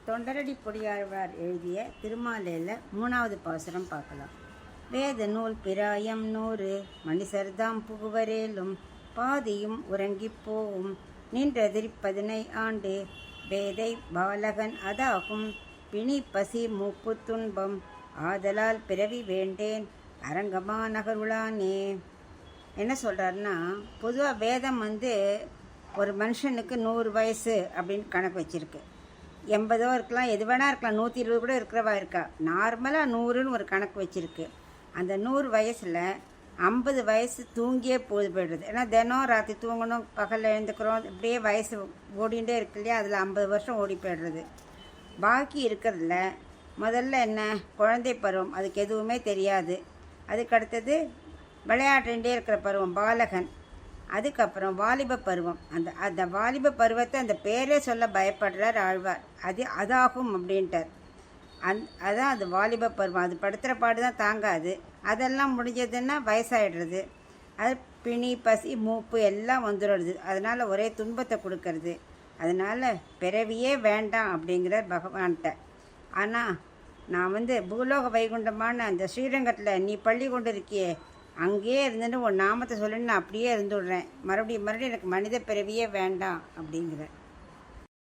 தொண்டரடி பொடியாழ்வார் எழுதிய திருமாலையில் 3வது பாசுரம் பார்க்கலாம். வேத நூல் பிராயம் 100 மணிசர்தாம் புகுவரேலும் பாதியும் உறங்கிப் போவும் நின்றதிரிப்பதனை ஆண்டு வேதை பாலகன் அதாகும் பிணி பசி மூப்பு துன்பம் ஆதலால் பிறவி வேண்டேன் அரங்கமா நகருளானே. என்ன சொல்கிறாருன்னா, பொதுவாக வேதம் ஒரு மனுஷனுக்கு 100 வயசு அப்படின்னு கணக்கு வச்சுருக்கு. 80 இருக்கலாம், எது வேணா இருக்கலாம், 120 கூட இருக்கிறவா இருக்கா. நார்மலாக 100ன்னு ஒரு கணக்கு வச்சுருக்கு. அந்த 100 வயசில் 50 வயசு தூங்கியே போயிடுறது. ஏன்னா தினம் ராத்திரி தூங்கணும், பகலில் எழுந்துக்கிறோம், இப்படியே வயசு ஓடிகிட்டே இருக்கு இல்லையா, அதில் 50 வருஷம் ஓடி போய்டுறது. பாக்கி இருக்கிறதுல முதல்ல என்ன, குழந்தை பருவம், அதுக்கு எதுவுமே தெரியாது. அதுக்கடுத்தது விளையாட்டுண்டே இருக்கிற பருவம், பாலகன். அதுக்கப்புறம் வாலிப பருவம். அந்த வாலிப பருவத்தை அந்த பேரே சொல்ல பயப்படுறார் ஆழ்வார். அதாகும் அப்படின்ட்டார். அதான் அது வாலிப பருவம். அது படுத்துகிற பாடு தான் தாங்காது. அதெல்லாம் முடிஞ்சதுன்னா வயசாகிடுறது. அது பிணி பசி மூப்பு எல்லாம் வந்துடுறது. அதனால் ஒரே துன்பத்தை கொடுக்கறது. அதனால் பிறவியே வேண்டாம் அப்படிங்கிறார் பகவான்கிட்ட. ஆனால் நான் பூலோக வைகுண்டமான அந்த ஸ்ரீரங்கத்தில் நீ பள்ளி கொண்டு இருக்கியே, அங்கேயே இருந்துட்டு ஒரு நாமத்தை சொல்லுன்னு நான் அப்படியே இருந்துடுறேன். மறுபடியும் எனக்கு மனித பிறவியே வேண்டாம் அப்படிங்கிறேன்.